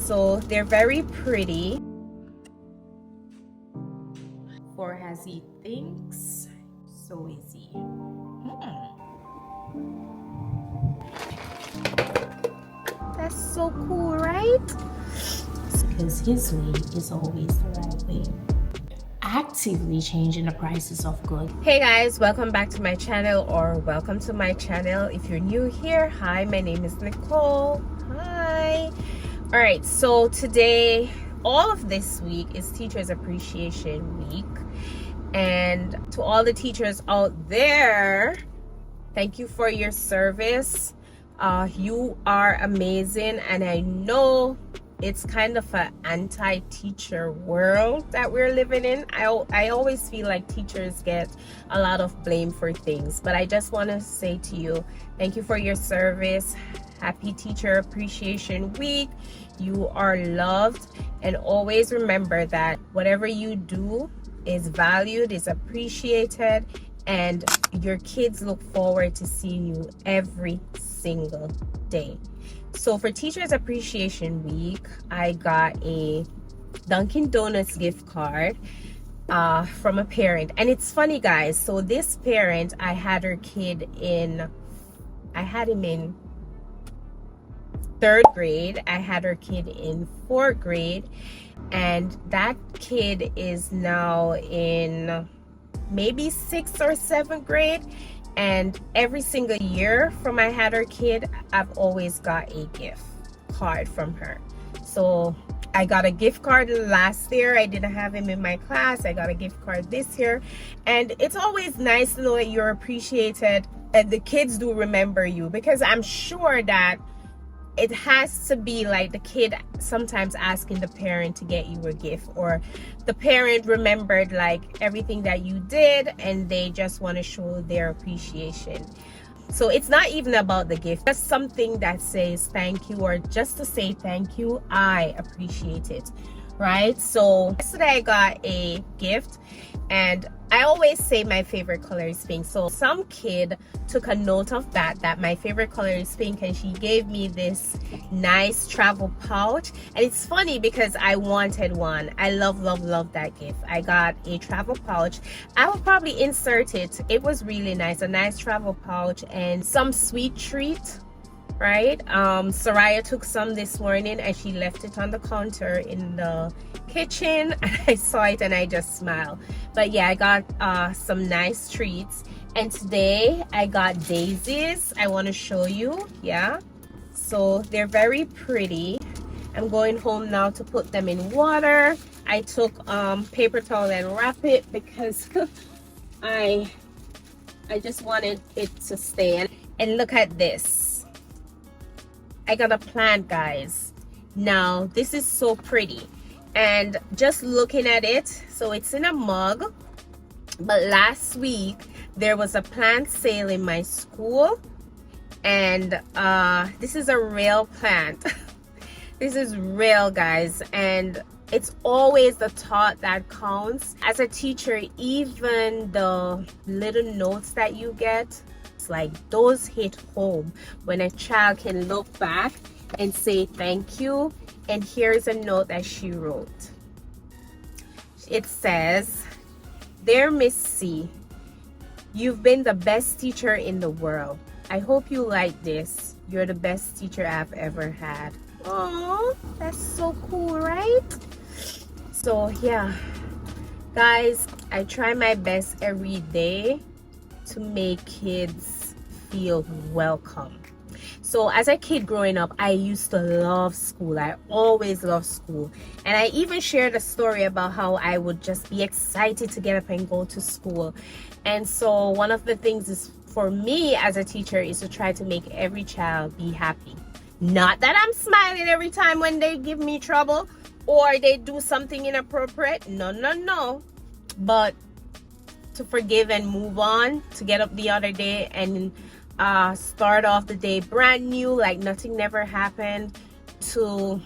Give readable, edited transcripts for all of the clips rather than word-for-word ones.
so they're very pretty. For as he thinks, so is he. That's so cool, right? Because his way is always the right way. Actively changing the prices of goods. Hey guys, welcome back to my channel, or welcome to my channel. If you're new here, hi, my name is Nicole. Hi. All right, so today, all of this week is Teachers Appreciation Week. And to all the teachers out there, thank you for your service. You are amazing, and I know it's kind of an anti-teacher world that we're living in. I always feel like teachers get a lot of blame for things, but I just want to say to you, thank you for your service. Happy Teacher Appreciation Week. You are loved, and always remember that whatever you do is valued, is appreciated, and your kids look forward to seeing you every single day. So for Teachers Appreciation Week, I got a Dunkin' Donuts gift card from a parent. And it's funny, guys, so this parent, I had him in 3rd grade. I had her kid in 4th grade, and that kid is now in maybe 6th or 7th grade. And every single year from I had her kid, I've always got a gift card from her. So I got a gift card last year. I didn't have him in my class. I got a gift card this year. And it's always nice to know that you're appreciated and the kids do remember you, because I'm sure that it has to be like the kid sometimes asking the parent to get you a gift, or the parent remembered like everything that you did and they just want to show their appreciation. So it's not even about the gift, just something that says thank you, or just to say thank you, I appreciate it, right? So yesterday I got a gift, and I always say my favorite color is pink. So some kid took a note of that my favorite color is pink, and she gave me this nice travel pouch. And it's funny because I wanted one. I love that gift. I got a travel pouch. I will probably insert it. It was really nice, a nice travel pouch and some sweet treat, right? Soraya took some this morning and she left it on the counter in the kitchen, and I saw it and I just smiled. But yeah, I got some nice treats, and today I got daisies. I want to show you. Yeah, so they're very pretty. I'm going home now to put them in water. I took paper towel and wrap it because I just wanted it to stay. And look at this, I got a plant, guys. Now this is so pretty, and just looking at it, so it's in a mug, but last week there was a plant sale in my school, and this is a real plant. This is real, guys, and it's always the thought that counts. As a teacher, even the little notes that you get, like those hit home when a child can look back and say thank you. And here's a note that she wrote. It says, "Dear Miss C, you've been the best teacher in the world. I hope you like this. You're the best teacher I've ever had." Oh, that's so cool, right? So yeah, guys, I try my best every day to make kids feel welcome. So as a kid growing up, I used to love school. I always loved school. And I even shared a story about how I would just be excited to get up and go to school. And so one of the things is for me as a teacher is to try to make every child be happy. Not that I'm smiling every time when they give me trouble or they do something inappropriate. No. But to forgive and move on, to get up the other day and start off the day brand new, like nothing never happened, to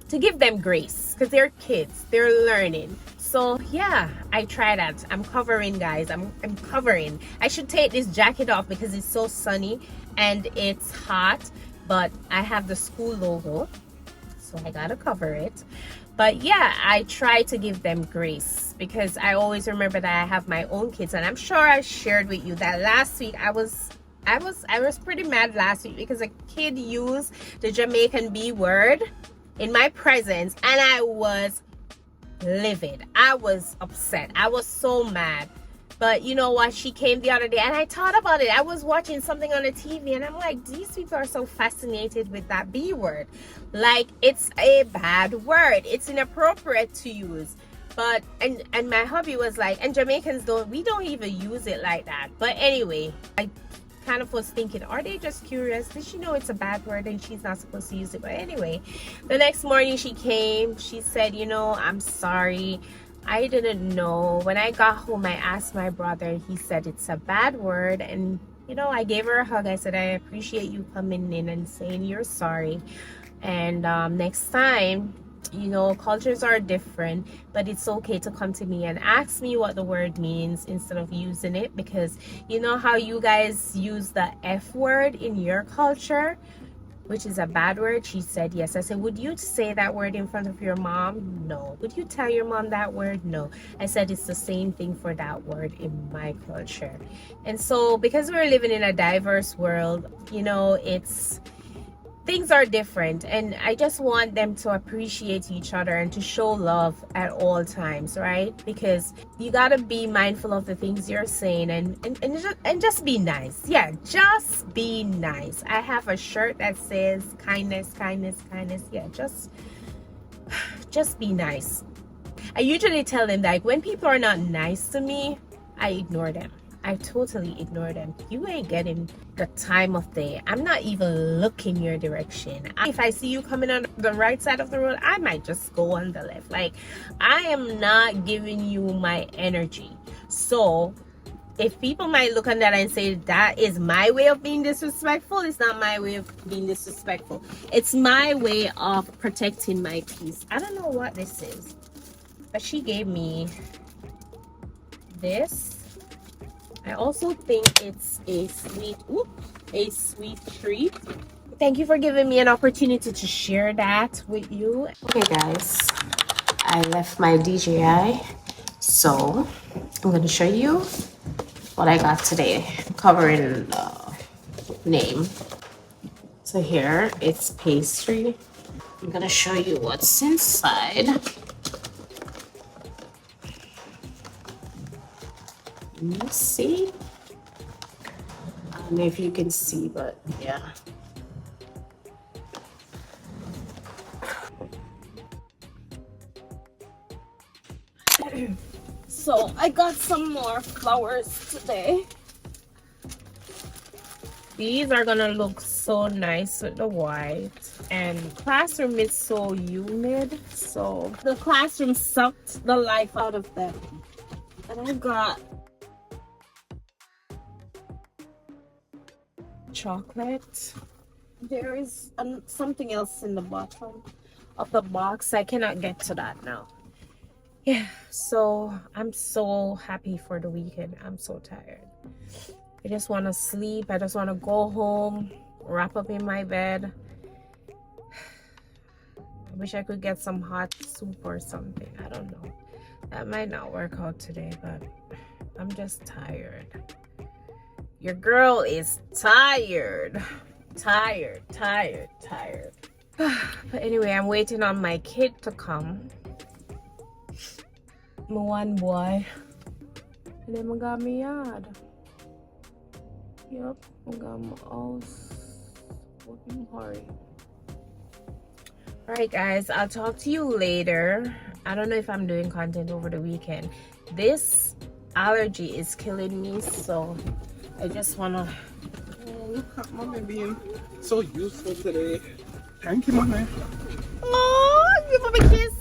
give them grace, because they're kids, they're learning. So yeah, I try that. I'm covering, guys. I'm covering. I should take this jacket off because it's so sunny and it's hot, but I have the school logo. so I gotta cover it. But yeah, I try to give them grace because I always remember that I have my own kids, and I'm sure I shared with you that last week I was pretty mad last week because a kid used the Jamaican B word in my presence, and I was livid. I was upset. I was so mad. But you know what? She came the other day and I thought about it. I was watching something on the TV and I'm like, these people are so fascinated with that B word. Like, it's a bad word. It's inappropriate to use. But, and my hubby was like, and Jamaicans we don't even use it like that. But anyway, I kind of was thinking, are they just curious? Did she know it's a bad word and she's not supposed to use it? But anyway, the next morning she came, she said, you know, I'm sorry, I didn't know. When I got home, I asked my brother, he said it's a bad word. And you know, I gave her a hug. I said, I appreciate you coming in and saying you're sorry, and next time, you know, cultures are different, but it's okay to come to me and ask me what the word means instead of using it, because you know how you guys use the F word in your culture, which is a bad word. She said yes. I said, would you say that word in front of your mom? No. Would you tell your mom that word? No. I said it's the same thing for that word in my culture. And so because we're living in a diverse world, you know, things are different, and I just want them to appreciate each other and to show love at all times, right? Because you got to be mindful of the things you're saying, and just be nice. Yeah, just be nice. I have a shirt that says kindness, kindness, kindness. Yeah, just be nice. I usually tell them that when people are not nice to me, I ignore them. I totally ignore them. You ain't getting the time of day. I'm not even looking your direction. If I see you coming on the right side of the road, I might just go on the left. Like, I am not giving you my energy. So if people might look on that and say that is my way of being disrespectful, it's not my way of being disrespectful. It's my way of protecting my peace. I don't know what this is, but she gave me this. I also think it's a sweet treat. Thank you for giving me an opportunity to share that with you. Okay guys, I left my DJI, so I'm going to show you what I got today, covering the name. So here it's pastry. I'm going to show you what's inside. Let's see. I don't know if you can see, but yeah. So I got some more flowers today. These are gonna look so nice with the white. And classroom is so humid, so the classroom sucked the life out of them. And I got chocolate. There is something else in the bottom of the box. I cannot get to that now. Yeah, so I'm so happy for the weekend. I'm so tired. I just want to sleep. I just want to go home, wrap up in my bed. I wish I could get some hot soup or something. I don't know. That might not work out today, but I'm just tired. Your girl is tired. Tired. But anyway, I'm waiting on my kid to come. My one boy. And then I got my yard. Yep, I got my house. Working hard. Alright guys, I'll talk to you later. I don't know if I'm doing content over the weekend. This allergy is killing me, so I just wanna. Oh, look at mommy being so useful today. Thank you, mommy. Oh, give him a kiss.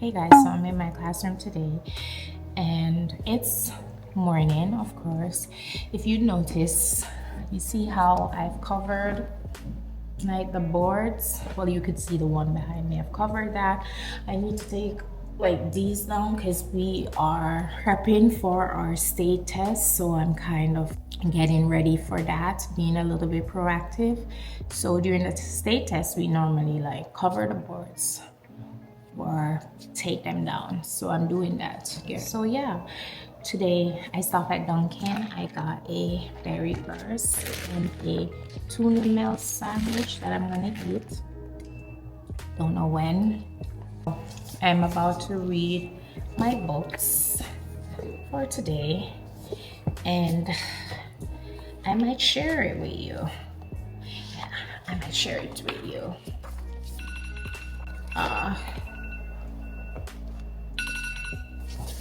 Hey guys, so I'm in my classroom today and it's morning, of course. If you notice, you see how I've covered like the boards. Well, you could see the one behind me. I've covered that. I need to take like these down because we are prepping for our state test, so I'm kind of getting ready for that, being a little bit proactive. So during the state test, we normally like cover the boards or take them down, so I'm doing that here. So yeah, today I stopped at Dunkin'. I got a berry burst and a tuna melt sandwich that I'm gonna eat. Don't know when. I'm about to read my books for today and I might share it with you. Yeah, I might share it with you.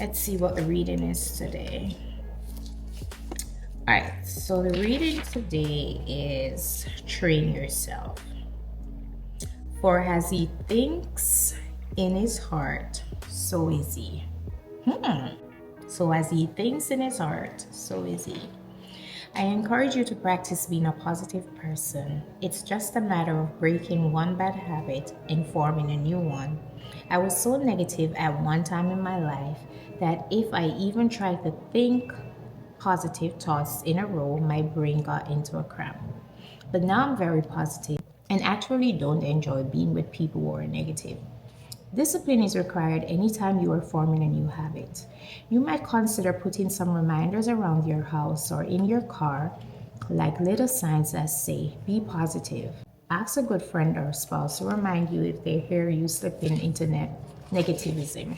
Let's see what the reading is today. All right, so the reading today is Train Yourself. For as he thinks in his heart, so is he. So as he thinks in his heart, so is he. I encourage you to practice being a positive person. It's just a matter of breaking one bad habit and forming a new one. I was so negative at one time in my life that if I even tried to think positive thoughts in a row, my brain got into a cramp. But now I'm very positive and actually don't enjoy being with people who are negative. Discipline is required anytime you are forming a new habit. You might consider putting some reminders around your house or in your car, like little signs that say, be positive. Ask a good friend or spouse to remind you if they hear you slipping into negativism.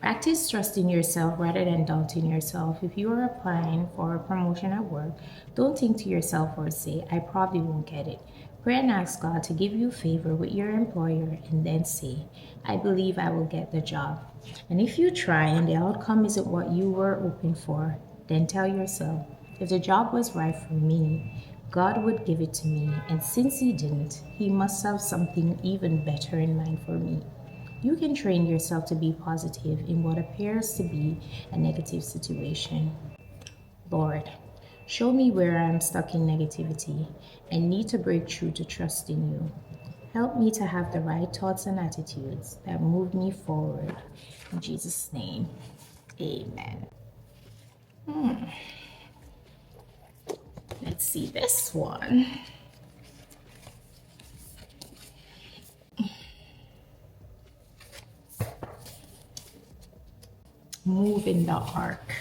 Practice trusting yourself rather than doubting yourself. If you are applying for a promotion at work, don't think to yourself or say, I probably won't get it. Pray and ask God to give you favor with your employer and then say, I believe I will get the job. And if you try and the outcome isn't what you were hoping for, then tell yourself, if the job was right for me, God would give it to me. And since He didn't, He must have something even better in mind for me. You can train yourself to be positive in what appears to be a negative situation. Lord, show me where I am stuck in negativity and need to break through to trust in you. Help me to have the right thoughts and attitudes that move me forward. In Jesus' name, amen. Let's see this one. Move in the ark.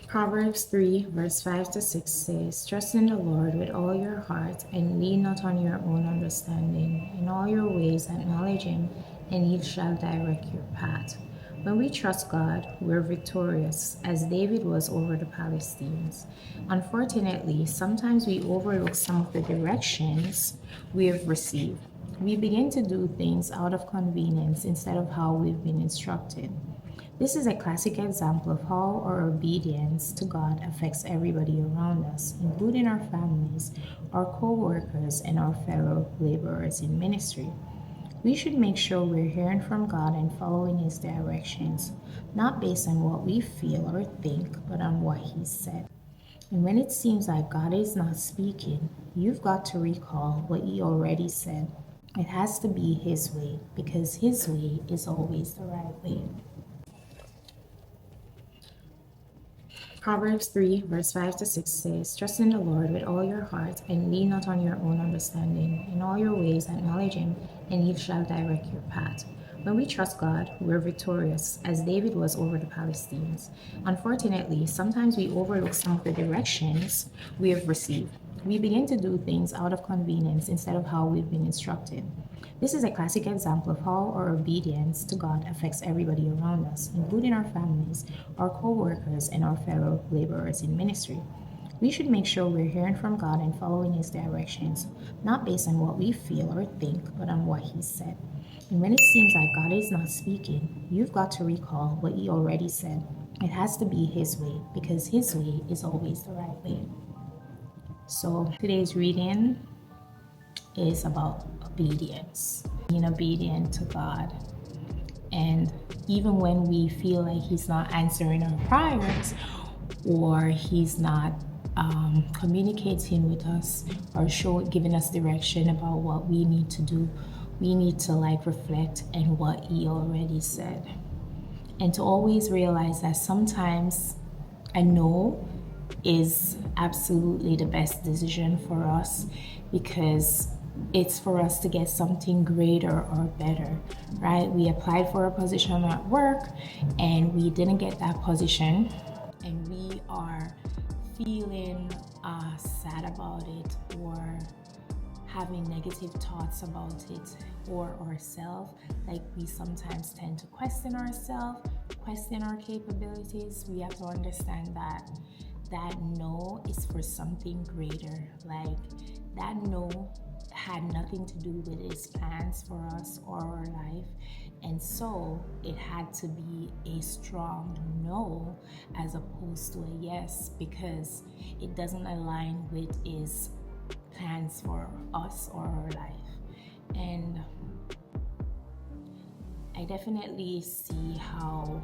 Proverbs 3, verse 5 to 6 says, trust in the Lord with all your heart and lean not on your own understanding. In all your ways acknowledge Him, and He shall direct your path. When we trust God, we're victorious, as David was over the Philistines. Unfortunately, sometimes we overlook some of the directions we have received. We begin to do things out of convenience instead of how we've been instructed. This is a classic example of how our obedience to God affects everybody around us, including our families, our co-workers, and our fellow laborers in ministry. We should make sure we're hearing from God and following His directions, not based on what we feel or think, but on what He said. And when it seems like God is not speaking, you've got to recall what He already said. It has to be His way, because His way is always the right way. Proverbs 3, verse 5 to 6 says, trust in the Lord with all your heart and lean not on your own understanding. In all your ways acknowledge Him, and He shall direct your path. When we trust God, we're victorious, as David was over the Philistines. Unfortunately, sometimes we overlook some of the directions we have received. We begin to do things out of convenience instead of how we've been instructed. This is a classic example of how our obedience to God affects everybody around us, including our families, our co-workers, and our fellow laborers in ministry. We should make sure we're hearing from God and following His directions, not based on what we feel or think, but on what He said. And when it seems like God is not speaking, you've got to recall what He already said. It has to be His way, because His way is always the right way. So today's reading is about obedience, being obedient to God. And even when we feel like he's not answering our prayers, or he's not communicating with us, or giving us direction about what we need to do, we need to like reflect on what he already said, and to always realize that sometimes a no is absolutely the best decision for us, because it's for us to get something greater or better, right? We applied for a position at work and we didn't get that position, and we are feeling sad about it, or having negative thoughts about it or ourselves. Like, we sometimes tend to question ourselves, question our capabilities. We have to understand that that no is for something greater. Like, that no had nothing to do with his plans for us or our life. And so it had to be a strong no as opposed to a yes, because it doesn't align with his plans for us or our life. And I definitely see how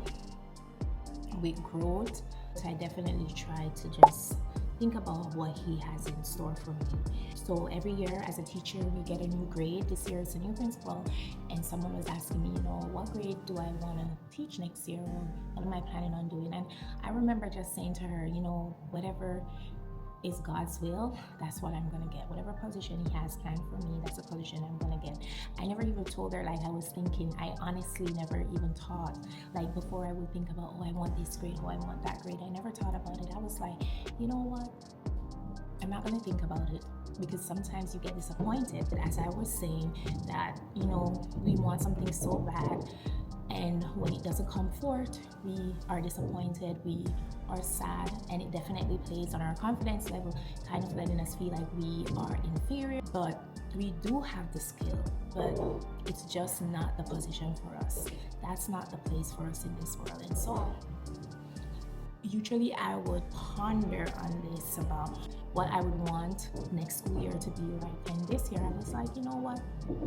with growth, I definitely try to just think about what he has in store for me. So every year as a teacher, we get a new grade. This year it's a new principal, and someone was asking me, what grade do I want to teach next year, or what am I planning on doing? And I remember just saying to her, whatever is God's will, that's what I'm gonna get. Whatever position he has planned for me, that's a position I'm gonna get. I never even told her, like, I was thinking. I honestly never even thought, like, before I would think about, I want this grade, I want that grade. I never thought about it. I was like, you know what? I'm not gonna think about it, because sometimes you get disappointed. But as I was saying, that, we want something so bad, and when it doesn't come forth, we are disappointed, we are sad, and it definitely plays on our confidence level, kind of letting us feel like we are inferior. But we do have the skill, but it's just not the position for us. That's not the place for us in this world. And so usually I would ponder on this, about what I would want next school year to be like. And this year I was like, you know what?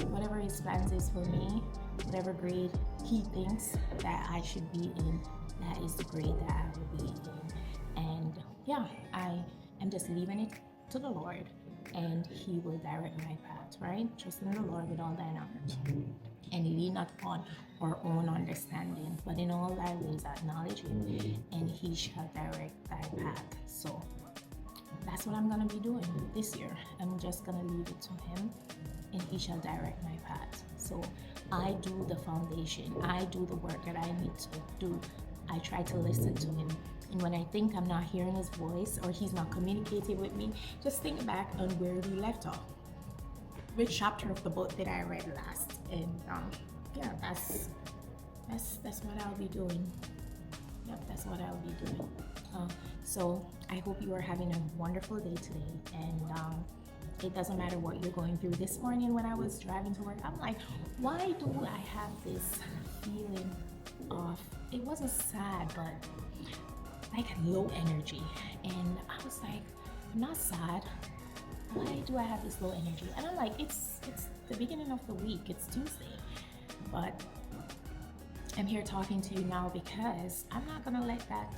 Whatever his plans is for me, whatever grade he thinks that I should be in, that is the grade that I will be in. And yeah, I am just leaving it to the Lord, and he will direct my path, right? Trust in the Lord with all thine heart, and lean not on our own understanding, but in all thy ways acknowledge him, and he shall direct thy path. So that's what I'm gonna be doing this year. I'm just gonna leave it to him, and he shall direct my path. So I do the foundation, I do the work that I need to do. I try to listen to him. And when I think I'm not hearing his voice, or he's not communicating with me, just think back on where we left off. Which chapter of the book did I read last? And yeah, that's what I'll be doing. Yep, that's what I'll be doing. So I hope you are having a wonderful day today. And it doesn't matter what you're going through. This morning when I was driving to work, I'm like, why do I have this feeling of, it wasn't sad, but like low energy? And I was like, I'm not sad. Why do I have this low energy? And I'm like, it's the beginning of the week, it's Tuesday. But I'm here talking to you now because I'm not gonna let that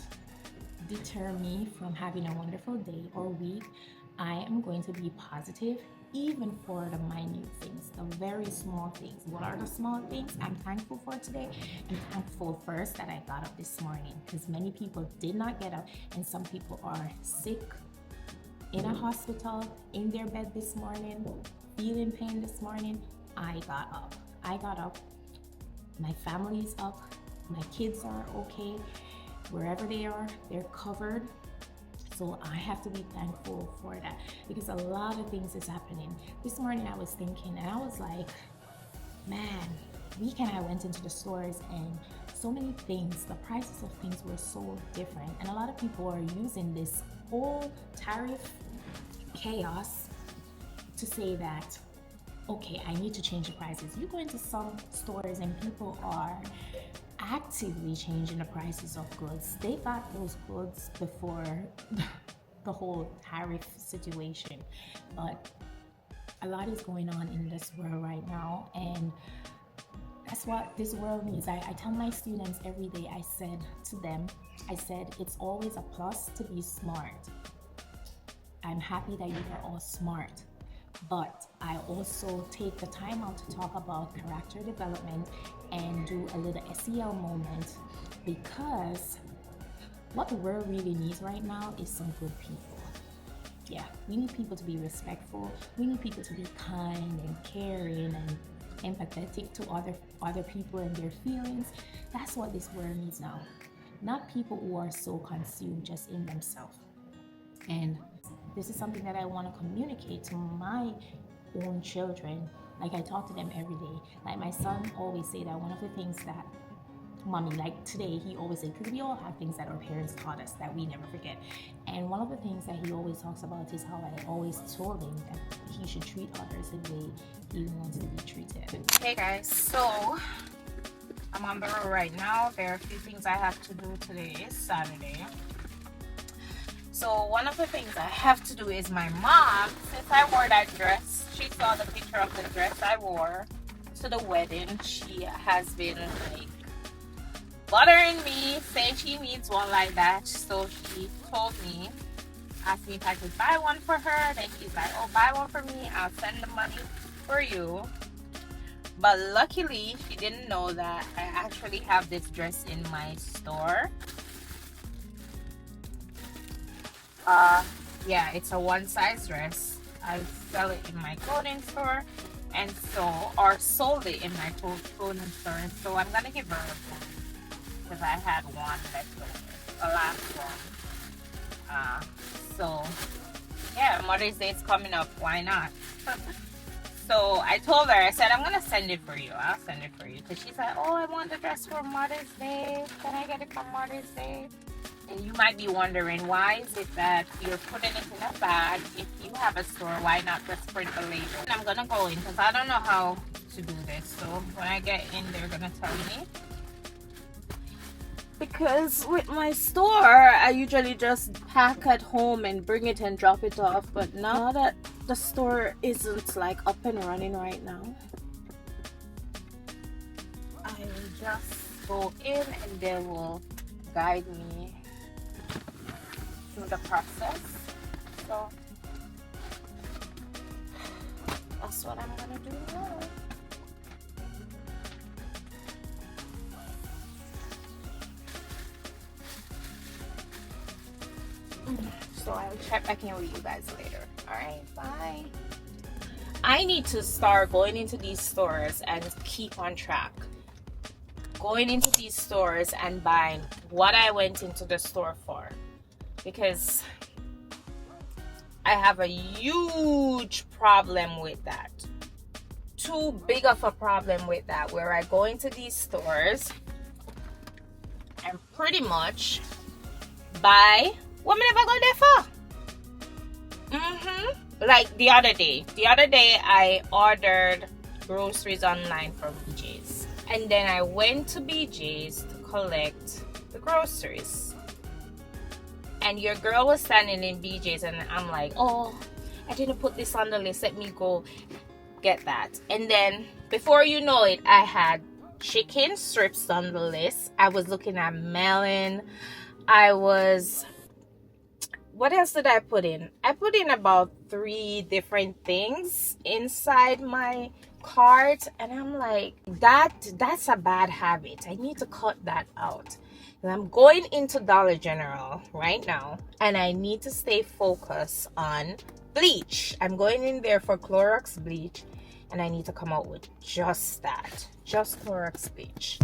deter me from having a wonderful day or week. I am going to be positive, even for the minute things, the very small things. What are the small things I'm thankful for today? I'm thankful first that I got up this morning, because many people did not get up, and some people are sick, in a hospital, in their bed this morning, feeling pain this morning. I got up. My family's up. My kids are okay. Wherever they are, they're covered. So I have to be thankful for that, because a lot of things is happening. This morning I was thinking, and I was like, man, weekend I went into the stores, and so many things, the prices of things were so different. And a lot of people are using this whole tariff chaos to say that, okay, I need to change the prices. You go into some stores and people are actively changing the prices of goods. They got those goods before the whole tariff situation. But a lot is going on in this world right now, and That's what this world needs. I tell my students every day, I said to them, it's always a plus to be smart. I'm happy that you are all smart, but I also take the time out to talk about character development and do a little SEL moment, because what the world really needs right now is some good people. Yeah, we need people to be respectful. We need people to be kind and caring and empathetic to other people and their feelings. That's what this world needs now. Not people who are so consumed just in themselves. And this is something that I want to communicate to my own children. Like, I talk to them every day. Like, my son always say that one of the things that mommy, like today, he always said, because we all have things that our parents taught us that we never forget. And one of the things that he always talks about is how I always told him that he should treat others the way he wants to be treated. Hey guys, so I'm on the road right now. There are a few things I have to do. Today is Saturday. So one of the things I have to do is my mom, since I wore that dress, she saw the picture of the dress I wore to the wedding. She has been like bothering me, saying she needs one like that. So she told me, asked me if I could buy one for her. Then she's like, oh, buy one for me, I'll send the money for you. But luckily she didn't know that I actually have this dress in my store. Yeah, it's a one size dress. I sell it in my clothing store, and so, or sold it in my clothing store. And so I'm gonna give her one, because I had one left over, the last one. So yeah, Mother's Day is coming up, why not? So I told her, I said, I'm gonna send it for you, I'll send it for you, because she's like, oh, I want the dress for Mother's Day, can I get it for Mother's Day? And you might be wondering, why is it that you're putting it in a bag? If you have a store, why not just print the label? And I'm gonna go in, because I don't know how to do this, so when I get in, they're gonna tell me. Because with my store, I usually just pack at home and bring it and drop it off. But now that the store isn't like up and running right now, I will just go in and they will guide me through the process. So that's what I'm gonna do now. So I'll check back in with you guys later. Alright, bye. I need to start going into these stores and keep on track. Going into these stores and buying what I went into the store for. Because I have a huge problem with that. Too big of a problem with that, where I go into these stores and pretty much buy what me never go there for. Like the other day I ordered groceries online from BJ's, and then I went to BJ's to collect the groceries, and your girl was standing in BJ's, and I'm like, oh, I didn't put this on the list, let me go get that. And then before you know it, I had chicken strips on the list. I was looking at melon. What else did I put in? I put in about 3 different things inside my cart, and I'm like, that's a bad habit. I need to cut that out. And I'm going into Dollar General right now, and I need to stay focused on bleach. I'm going in there for Clorox bleach, and I need to come out with just that, just Clorox bleach.